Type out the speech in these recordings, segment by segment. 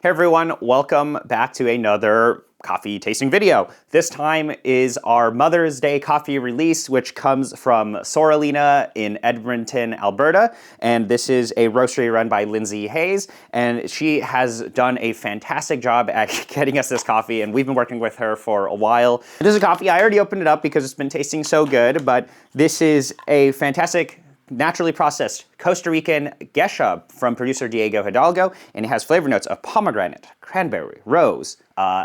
Hey everyone, welcome back to another coffee tasting video. This time is our Mother's Day coffee release, which comes from Sorellina in Edmonton, Alberta. And this is a roastery run by Lindsay Hayes. And she has done a fantastic job at getting us this coffee. And we've been working with her for a while. This is a coffee, I already opened it up because it's been tasting so good. But this is a fantastic naturally processed Costa Rican Geisha from producer Diego Hidalgo, and it has flavor notes of pomegranate, cranberry, rose,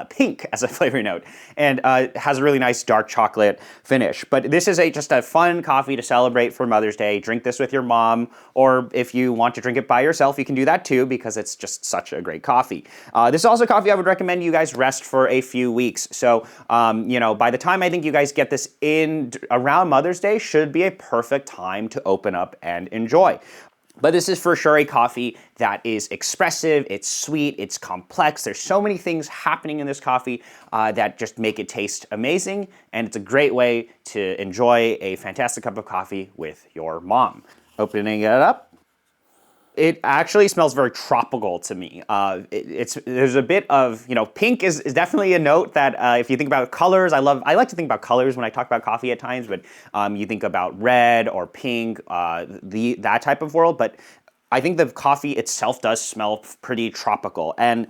pink as a flavor note, and has a really nice dark chocolate finish. But this is just a fun coffee to celebrate for Mother's Day. Drink this with your mom, or if you want to drink it by yourself, you can do that too, because it's just such a great coffee. This is also coffee I would recommend you guys rest for a few weeks. So, by the time I think you guys get this in around Mother's Day, should be a perfect time to open up and enjoy. But this is for sure a coffee that is expressive, it's sweet, it's complex. There's so many things happening in this coffee that just make it taste amazing, and it's a great way to enjoy a fantastic cup of coffee with your mom. Opening it up. It actually smells very tropical to me. There's a bit of, pink is definitely a note that if you think about colors, I like to think about colors when I talk about coffee at times, but you think about red or pink, that type of world. But I think the coffee itself does smell pretty tropical. And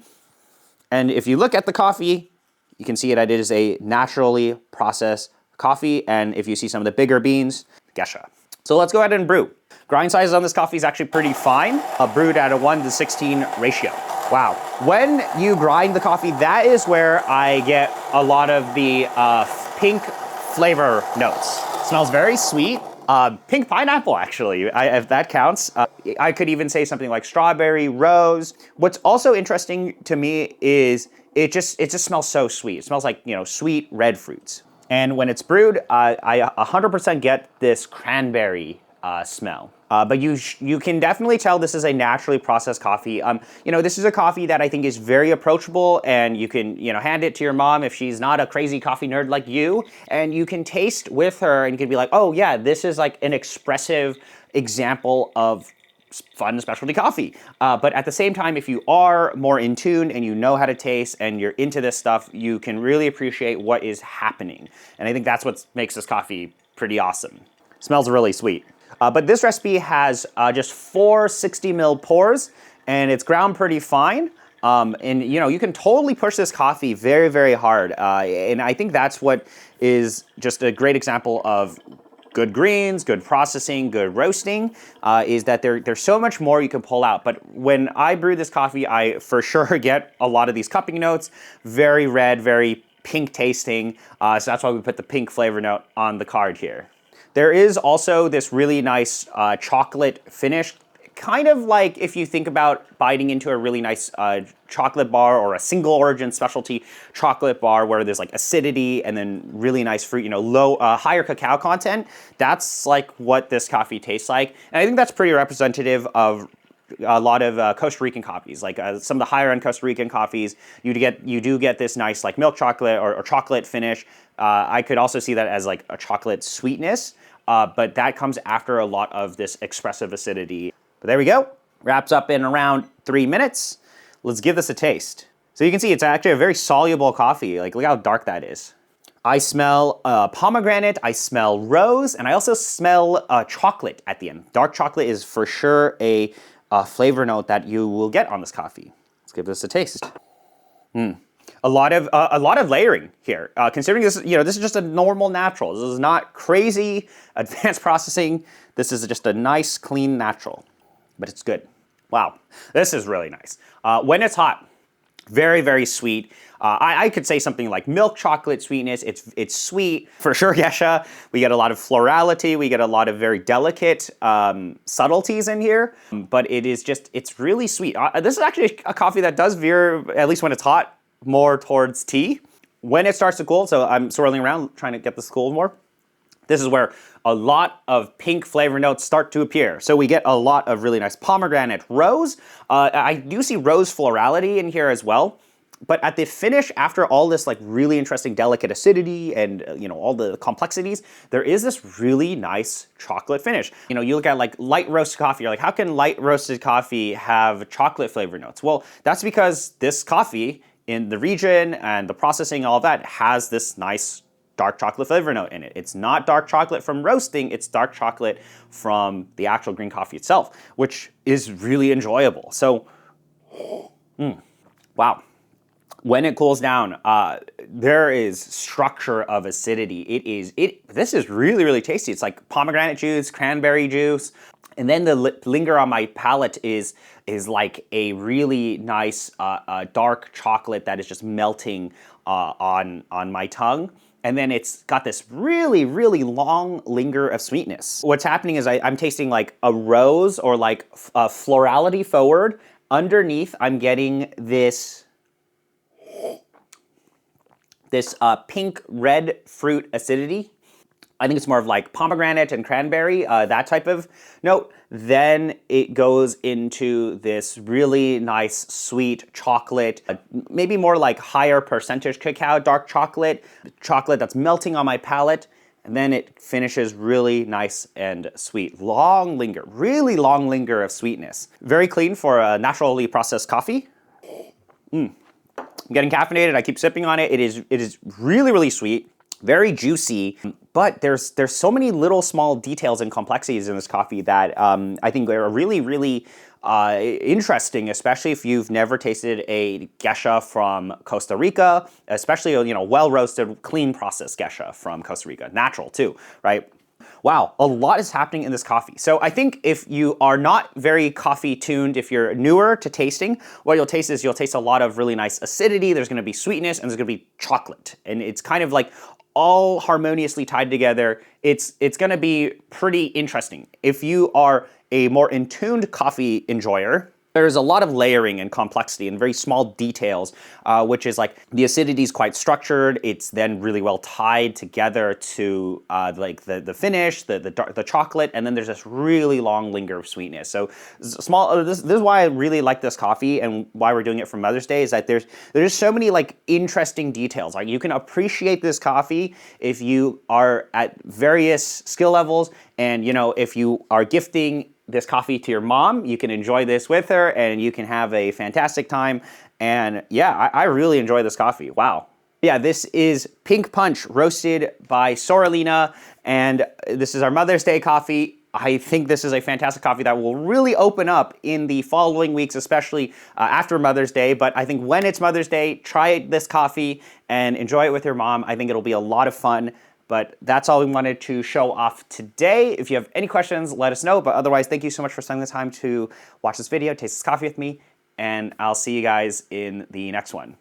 if you look at the coffee, you can see it is a naturally processed coffee. And if you see some of the bigger beans, Geisha. So let's go ahead and brew. Grind sizes on this coffee is actually pretty fine, brewed at a 1:16 ratio. Wow. When you grind the coffee, that is where I get a lot of the pink flavor notes. It smells very sweet. Pink pineapple, actually, if that counts. I could even say something like strawberry, rose. What's also interesting to me is it just smells so sweet. It smells like, sweet red fruits. And when it's brewed, I 100% get this cranberry smell. But you can definitely tell this is a naturally processed coffee. This is a coffee that I think is very approachable, and you can, hand it to your mom if she's not a crazy coffee nerd like you, and you can taste with her and you can be like, oh yeah, this is like an expressive example of fun specialty coffee. But at the same time, if you are more in tune and you know how to taste and you're into this stuff, you can really appreciate what is happening. And I think that's what makes this coffee pretty awesome. Smells really sweet. But this recipe has just 4 60 ml pours, and it's ground pretty fine. And you can totally push this coffee very, very hard. And I think that's what is just a great example of good greens, good processing, good roasting, is that there's so much more you can pull out. But when I brew this coffee, I for sure get a lot of these cupping notes, very red, very pink tasting. So that's why we put the pink flavor note on the card here. There is also this really nice chocolate finish, kind of like if you think about biting into a really nice chocolate bar or a single origin specialty chocolate bar where there's like acidity and then really nice fruit, higher cacao content. That's like what this coffee tastes like. And I think that's pretty representative of a lot of Costa Rican coffees. Like some of the higher end Costa Rican coffees, you do get this nice like milk chocolate or chocolate finish. I could also see that as like a chocolate sweetness, but that comes after a lot of this expressive acidity. But there we go. Wraps up in around 3 minutes. Let's give this a taste. So you can see it's actually a very soluble coffee. Like, look how dark that is. I smell pomegranate, I smell rose, and I also smell chocolate at the end. Dark chocolate is for sure a flavor note that you will get on this coffee. Let's give this a taste. A lot of layering here. Considering this, this is just a normal natural. This is not crazy advanced processing. This is just a nice, clean natural, but it's good. Wow, this is really nice. When it's hot, very, very sweet. I could say something like milk chocolate sweetness. It's sweet. For sure, Geisha. We get a lot of florality. We get a lot of very delicate subtleties in here, but it's really sweet. This is actually a coffee that does veer, at least when it's hot, more towards tea. When it starts to cool, so I'm swirling around trying to get this cool more, this is where a lot of pink flavor notes start to appear. So we get a lot of really nice pomegranate rose. I do see rose florality in here as well. But at the finish, after all this like really interesting delicate acidity and all the complexities, there is this really nice chocolate finish. You look at like light roasted coffee, you're like, how can light roasted coffee have chocolate flavor notes? Well, that's because this coffee in the region and the processing, all of that, has this nice dark chocolate flavor note in it. It's not dark chocolate from roasting, it's dark chocolate from the actual green coffee itself, which is really enjoyable. So, wow. When it cools down, there is structure of acidity. This is really, really tasty. It's like pomegranate juice, cranberry juice, and then the linger on my palate is like a really nice dark chocolate that is just melting on my tongue. And then it's got this really, really long linger of sweetness. What's happening is I'm tasting like a rose or like florality forward. Underneath, I'm getting this pink red fruit acidity. I think it's more of like pomegranate and cranberry, that type of note. Then it goes into this really nice sweet chocolate, maybe more like higher percentage cacao, dark chocolate that's melting on my palate. And then it finishes really nice and sweet. Long linger, really long linger of sweetness. Very clean for a naturally processed coffee. I'm getting caffeinated, I keep sipping on it. It is really, really sweet, very juicy, but there's so many little small details and complexities in this coffee that I think are really, really interesting, especially if you've never tasted a Geisha from Costa Rica, especially well-roasted, clean processed Geisha from Costa Rica, natural too, right? Wow, a lot is happening in this coffee. So I think if you are not very coffee tuned, if you're newer to tasting, what you'll taste is a lot of really nice acidity, there's gonna be sweetness, and there's gonna be chocolate. And it's kind of like all harmoniously tied together. It's gonna be pretty interesting. If you are a more in-tuned coffee enjoyer, there's a lot of layering and complexity and very small details, which is like the acidity is quite structured. It's then really well tied together to like the finish, the chocolate, and then there's this really long linger of sweetness. So small. This is why I really like this coffee and why we're doing it for Mother's Day is that there's so many like interesting details. Like you can appreciate this coffee if you are at various skill levels, and if you are gifting this coffee to your mom, you can enjoy this with her and you can have a fantastic time. And yeah, I really enjoy this coffee. Wow. Yeah, this is Pink Punch roasted by Sorellina, and this is our Mother's Day coffee. I think this is a fantastic coffee that will really open up in the following weeks, especially after Mother's Day. But I think when it's Mother's Day, try this coffee and enjoy it with your mom. I think it'll be a lot of fun. But that's all we wanted to show off today. If you have any questions, let us know. But otherwise, thank you so much for spending the time to watch this video, taste this coffee with me, and I'll see you guys in the next one.